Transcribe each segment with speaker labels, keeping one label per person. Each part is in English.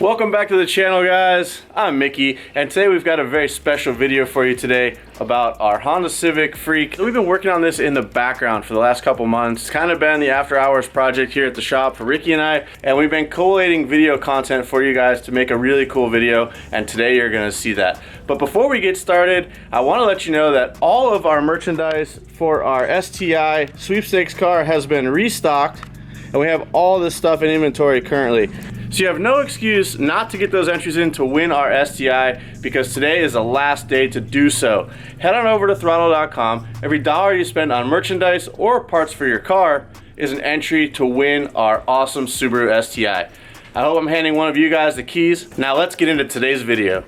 Speaker 1: Welcome back to the channel, guys. I'm Mickey, and today we've got a very special video for you today about our Honda Civic Freak. We've been working on this in the background for the last couple months. It's kind of been the after hours project here at the shop for Ricky and I, and we've been collating video content for you guys to make a really cool video, and today you're gonna see that. But before we get started, I wanna let you know that all of our merchandise for our STI sweepstakes car has been restocked, and we have all this stuff in inventory currently. So you have no excuse not to get those entries in to win our STI, because today is the last day to do so. Head on over to throtl.com. Every dollar you spend on merchandise or parts for your car is an entry to win our awesome Subaru STI. I hope I'm handing one of you guys the keys. Now let's get into today's video.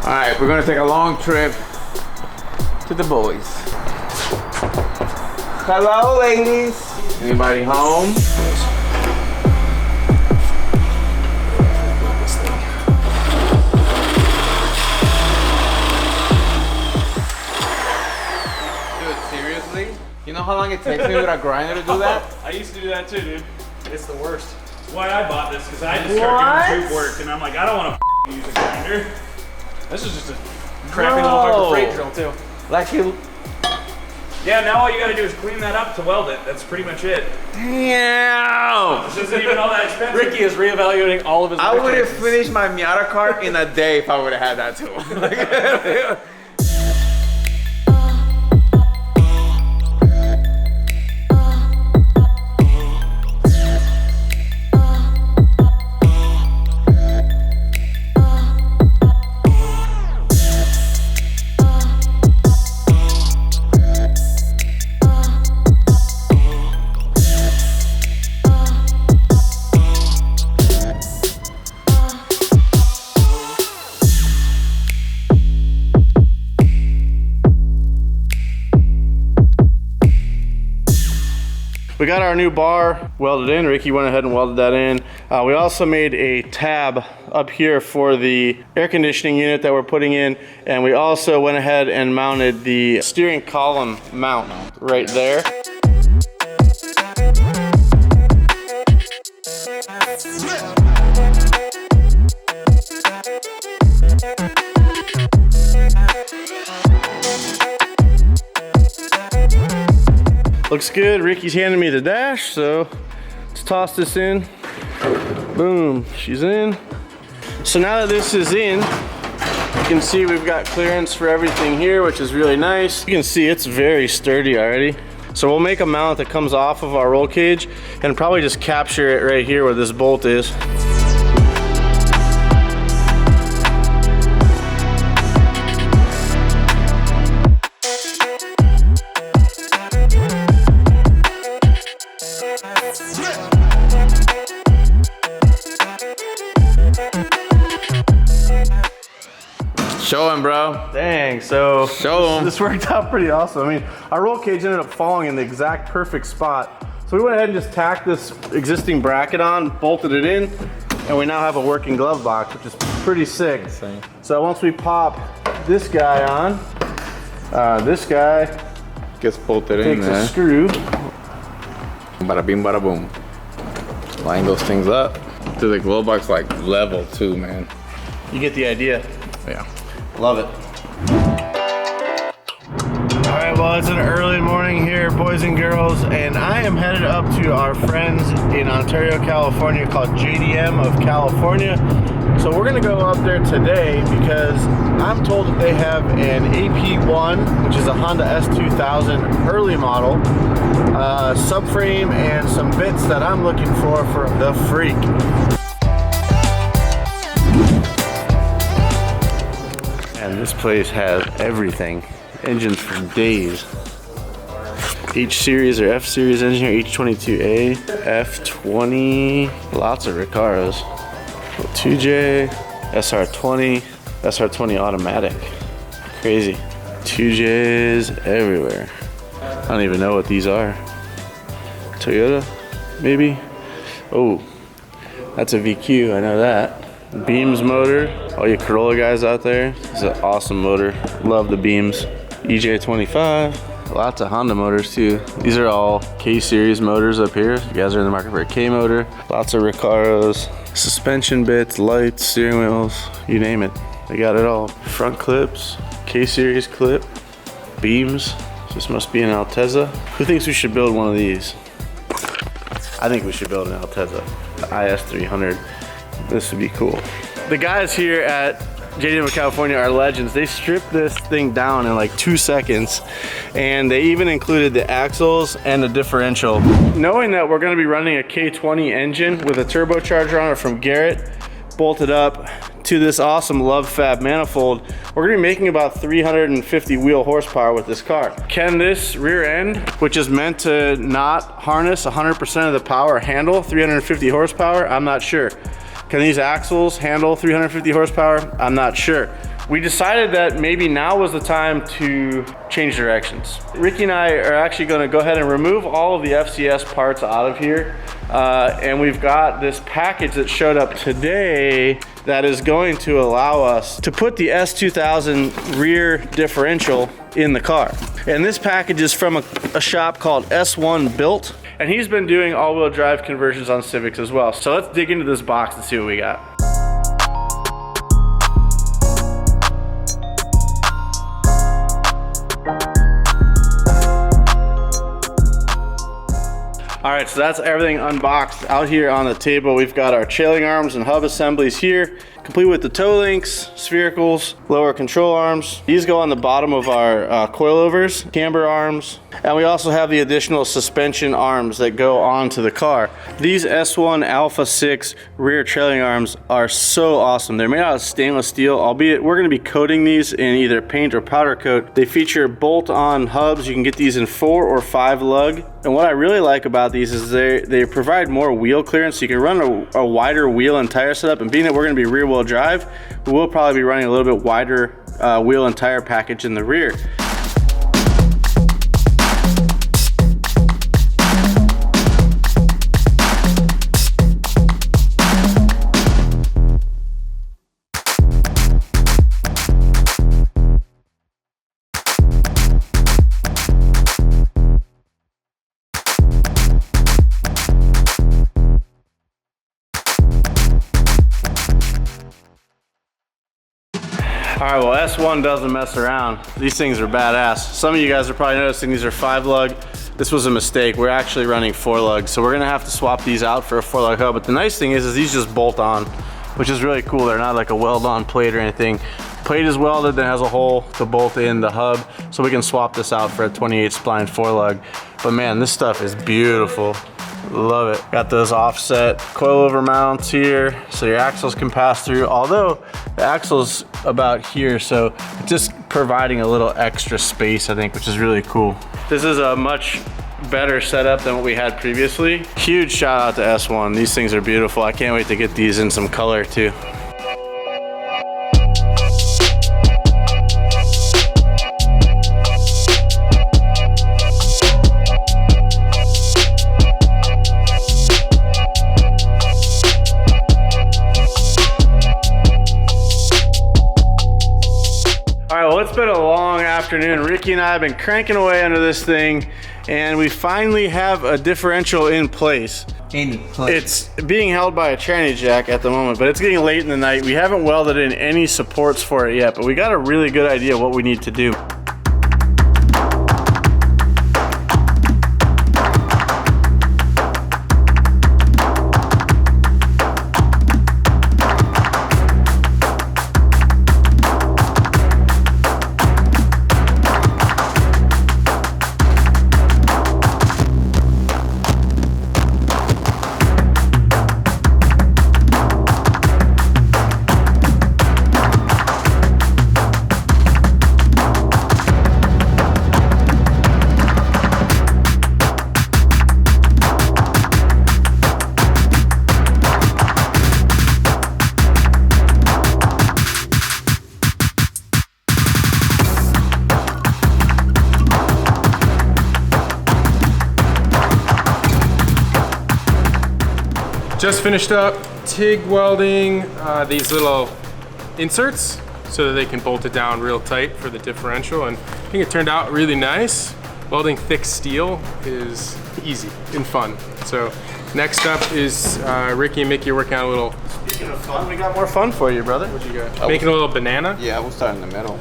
Speaker 2: Alright, we're gonna take a long trip to the boys. Hello, ladies. Anybody home? Dude, seriously? You know how long it takes me with a grinder to do that?
Speaker 3: I used to do that too, dude. It's the worst. That's why I bought this, because I just started doing tube work, and I'm like, I don't want to use a grinder. This is just a crappy little Harbor Freight drill too.
Speaker 2: Like you.
Speaker 3: Yeah, now all you gotta do is clean that up to weld it. That's pretty much it.
Speaker 2: Damn!
Speaker 3: This isn't even all that expensive.
Speaker 4: Ricky is reevaluating all of his
Speaker 2: I would have finished my Miata car in a day if I would have had that too.
Speaker 1: We got our new bar welded in. Ricky went ahead and welded that in. We also made a tab up here for the air conditioning unit that we're putting in, and we also went ahead and mounted the steering column mount right there. Looks good. Ricky's handing me the dash, so let's toss this in. Boom, she's in. So now that this is in, you can see we've got clearance for everything here, which is really nice. You can see it's very sturdy already. So we'll make a mount that comes off of our roll cage and probably just capture it right here where this bolt is.
Speaker 2: Show him, bro.
Speaker 1: Dang, so
Speaker 2: Show him.
Speaker 1: This worked out pretty awesome. I mean, our roll cage ended up falling in the exact perfect spot. So we went ahead and just tacked this existing bracket on, bolted it in, and we now have a working glove box, which is pretty sick.
Speaker 2: Insane.
Speaker 1: So once we pop this guy on, this guy
Speaker 2: Gets bolted in
Speaker 1: takes
Speaker 2: there.
Speaker 1: a screw.
Speaker 2: Bada bing, bada boom. Line those things up. To the glove box like level 2, man.
Speaker 1: You get the idea.
Speaker 2: Yeah.
Speaker 1: Love it. All right, well, it's an early morning here, boys and girls, and I am headed up to our friends in Ontario, California, called JDM of California. So we're gonna go up there today because I'm told that they have an AP1, which is a Honda S2000 early model, subframe, and some bits that I'm looking for the Freak. And this place has everything. Engines for days. H series or F series engine here, H22A, F20, lots of Recaros. 2J, SR20, SR20 automatic. Crazy. 2Js everywhere. I don't even know what these are. Toyota, maybe? Oh, that's a VQ, I know that. Beams motor, all you Corolla guys out there, it's an awesome motor. Love the Beams. EJ25. Lots of Honda motors too. These are all K series motors up here. You guys are in the market for a K motor. Lots of Recaros, suspension bits, lights, steering wheels, you name it. They got it all. Front clips, K series clip, beams. This must be an Altezza. Who thinks we should build one of these? I think we should build an Altezza, the IS300. This would be cool. The guys here at JDM of California are legends. They stripped this thing down in like 2 seconds, and they even included the axles and the differential. Knowing that we're gonna be running a K20 engine with a turbocharger on it from Garrett, bolted up to this awesome LoveFab manifold, we're gonna be making about 350 wheel horsepower with this car. Can this rear end, which is meant to not harness 100% of the power, handle 350 horsepower? I'm not sure. Can these axles handle 350 horsepower? I'm not sure. We decided that maybe now was the time to change directions. Ricky and I are actually gonna go ahead and remove all of the FCS parts out of here. And we've got this package that showed up today that is going to allow us to put the S2000 rear differential in the car. And this package is from a shop called S1 Built. And he's been doing all-wheel drive conversions on Civics as well. So let's dig into this box and see what we got. All right, so that's everything unboxed. Out here on the table, we've got our trailing arms and hub assemblies here, complete with the toe links, sphericals, lower control arms. These go on the bottom of our coilovers, camber arms, and we also have the additional suspension arms that go onto the car. These S1 Alpha 6 rear trailing arms are so awesome. They're made out of stainless steel, albeit we're gonna be coating these in either paint or powder coat. They feature bolt-on hubs. You can get these in 4 or 5 lug. And what I really like about these is they provide more wheel clearance, so you can run a wider wheel and tire setup. And being that we're gonna be rear wheel drive, we will probably be running a little bit wider wheel and tire package in the rear. All right, well, S1 doesn't mess around. These things are badass. Some of you guys are probably noticing these are 5 lug. This was a mistake. We're actually running 4 lug, so we're gonna have to swap these out for a 4 lug hub. But the nice thing is these just bolt on, which is really cool. They're not like a weld on plate or anything. Plate is welded, then has a hole to bolt in the hub, so we can swap this out for a 28 spline 4 lug. But man, this stuff is beautiful. Love it. Got those offset coilover mounts here, so your axles can pass through. Although the axle's about here, so it's just providing a little extra space, I think, which is really cool. This is a much better setup than what we had previously. Huge shout out to S1. These things are beautiful. I can't wait to get these in some color too. All right, well, it's been a long afternoon. Ricky and I have been cranking away under this thing, and we finally have a differential in place. It's being held by a tranny jack at the moment, but it's getting late in the night. We haven't welded in any supports for it yet, but we got a really good idea what we need to do.
Speaker 5: Just finished up TIG welding these little inserts so that they can bolt it down real tight for the differential, and I think it turned out really nice. Welding thick steel is easy and fun. So next up is Ricky and Mickey are working on a little.
Speaker 1: Speaking of fun, we got more fun for you, brother.
Speaker 5: What you got? Making a little banana.
Speaker 2: Yeah, we'll start in the middle.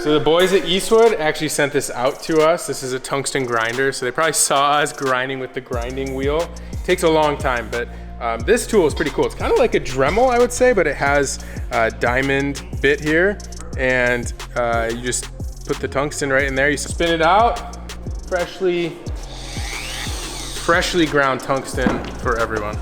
Speaker 5: So the boys at Eastwood actually sent this out to us. This is a tungsten grinder, so they probably saw us grinding with the grinding wheel. It takes a long time, but this tool is pretty cool. It's kind of like a Dremel, I would say, but it has a diamond bit here, and you just put the tungsten right in there. You spin it out, freshly ground tungsten for everyone.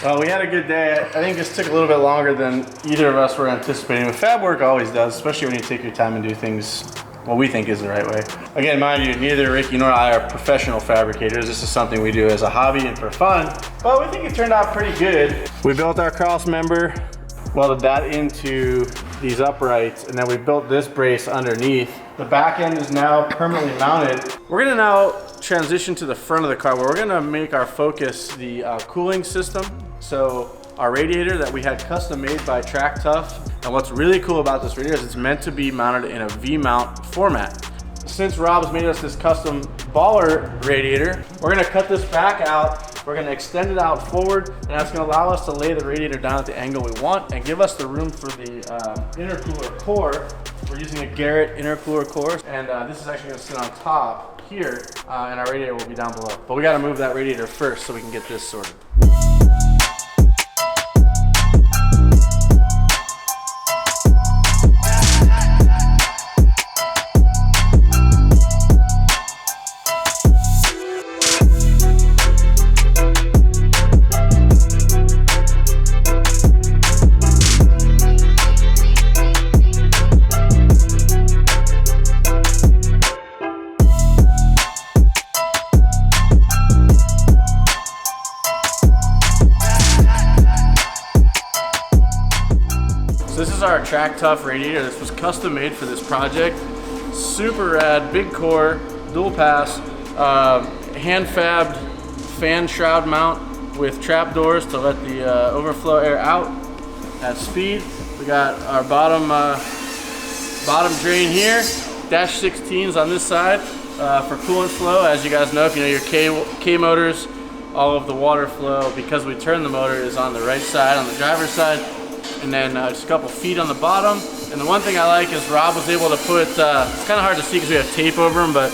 Speaker 1: Well, we had a good day. I think this took a little bit longer than either of us were anticipating. But fab work always does, especially when you take your time and do things what we think is the right way. Again, mind you, neither Ricky nor I are professional fabricators. This is something we do as a hobby and for fun, but we think it turned out pretty good. We built our cross member, welded that into these uprights, and then we built this brace underneath. The back end is now permanently mounted. We're gonna now transition to the front of the car where we're gonna make our focus the cooling system. So our radiator that we had custom made by Track Tough. And what's really cool about this radiator is it's meant to be mounted in a V-mount format. Since Rob's made us this custom baller radiator, we're gonna cut this back out, we're gonna extend it out forward, and that's gonna allow us to lay the radiator down at the angle we want and give us the room for the intercooler core. We're using a Garrett intercooler core, and this is actually gonna sit on top here, and our radiator will be down below. But we gotta move that radiator first so we can get this sorted. This is our Track Tough radiator. This was custom made for this project. Super rad, big core, dual pass, hand fabbed fan shroud mount with trap doors to let the overflow air out at speed. We got our bottom drain here, dash 16s on this side for coolant flow. As you guys know, if you know your K motors, all of the water flow, because we turn the motor, is on the right side, on the driver's side. And then just a couple feet on the bottom. And the one thing I like is Rob was able to put, it's kind of hard to see because we have tape over them, but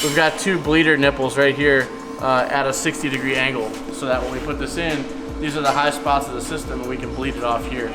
Speaker 1: we've got two bleeder nipples right here at a 60-degree angle. So that when we put this in, these are the high spots of the system and we can bleed it off here.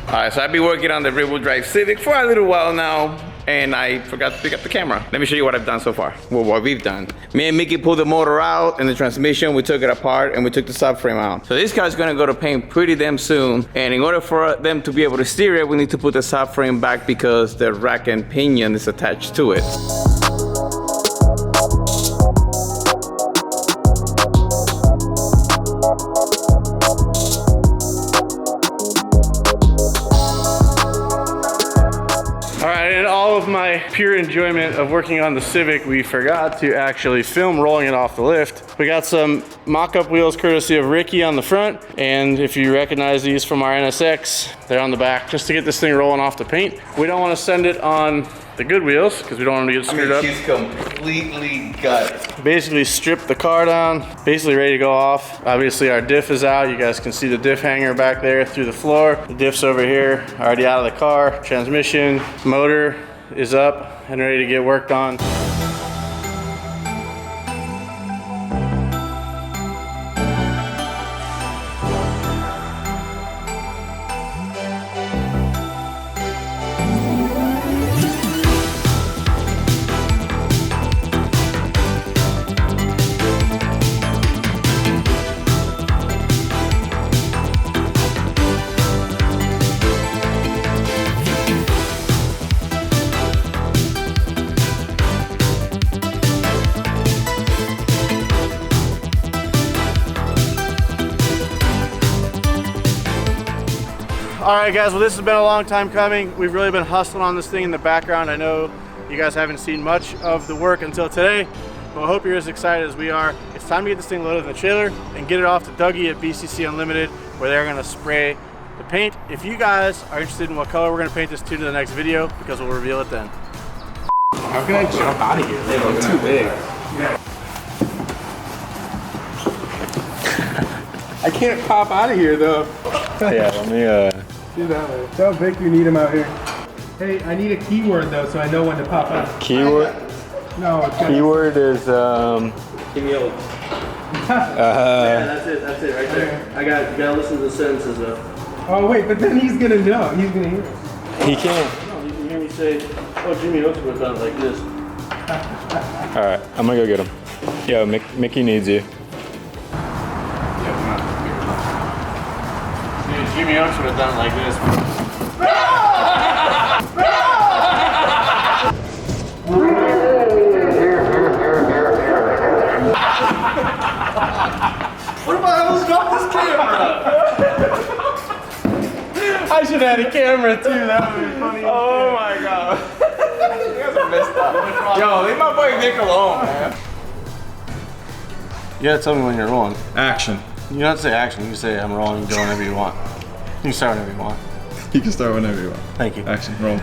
Speaker 2: Alright, so I've been working on the rear-wheel drive Civic for a little while now, and I forgot to pick up the camera. Let me show you what I've done so far. Well, what we've done. Me and Mickey pulled the motor out and the transmission, we took it apart and we took the subframe out. So this car's gonna go to paint pretty damn soon, and in order for them to be able to steer it, we need to put the subframe back because the rack and pinion is attached to it.
Speaker 1: my pure enjoyment of working on the Civic, we forgot to actually film rolling it off the lift. We got some mock-up wheels courtesy of Ricky on the front, and if you recognize these from our NSX, they're on the back, just to get this thing rolling off the paint. We don't want to send it on the good wheels because we don't want them to get screwed up.
Speaker 2: She's completely gutted.
Speaker 1: Basically stripped the car down, basically ready to go off. Obviously our diff is out. You guys can see the diff hanger back there through the floor. The diff's over here, already out of the car. Transmission, motor is up and ready to get worked on. All right guys, well this has been a long time coming. We've really been hustling on this thing in the background. I know you guys haven't seen much of the work until today, but I hope you're as excited as we are. It's time to get this thing loaded in the trailer and get it off to Dougie at BCC Unlimited, where they're gonna spray the paint. If you guys are interested in what color we're gonna paint this to the next video, because we'll reveal it then.
Speaker 5: How can I jump out of here? It's too big. I can't pop out of here though.
Speaker 1: Yeah, let me
Speaker 5: Do that way. Tell Vic you need him out here. Hey, I need a keyword though, so I know when to pop out.
Speaker 6: Keyword?
Speaker 5: No, it's got
Speaker 6: Keyword is
Speaker 1: yeah, that's it right there.
Speaker 5: Okay.
Speaker 1: You gotta listen to the sentences though.
Speaker 5: Oh wait, but then he's gonna know. He's gonna hear it.
Speaker 6: he can't.
Speaker 1: No, you can hear me say, oh, Jimmy Hooks would have done it like this.
Speaker 6: All right, I'm gonna go get him. Yo, Mickey needs you.
Speaker 1: Dude, Jimmy Hooks would have done it like this. What about I almost dropped this camera?
Speaker 5: I should have had a camera too. That would be funny.
Speaker 1: Oh my god.
Speaker 2: You guys are messed up. Yo, leave my boy Vic alone, man.
Speaker 1: You gotta tell me when you're rolling.
Speaker 7: Action.
Speaker 1: You don't have to say action, you can say I'm rolling, you can go whenever you want. You can start whenever you want.
Speaker 7: You can start whenever you want.
Speaker 1: Thank you.
Speaker 7: Action. Roll.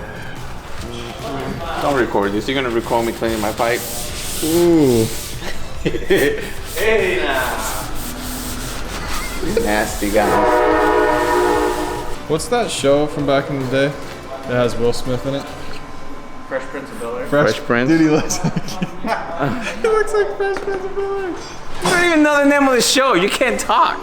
Speaker 2: Don't record this. You're gonna record me cleaning my pipe.
Speaker 7: Ooh.
Speaker 1: Hey now.
Speaker 2: Nasty guy.
Speaker 7: What's that show from back in the day that has Will Smith in it?
Speaker 1: Fresh Prince of Bel-Air.
Speaker 2: Fresh Prince?
Speaker 7: Dude, he looks like he looks like Fresh Prince of Bel-Air.
Speaker 2: You don't even know the name of the show. You can't talk.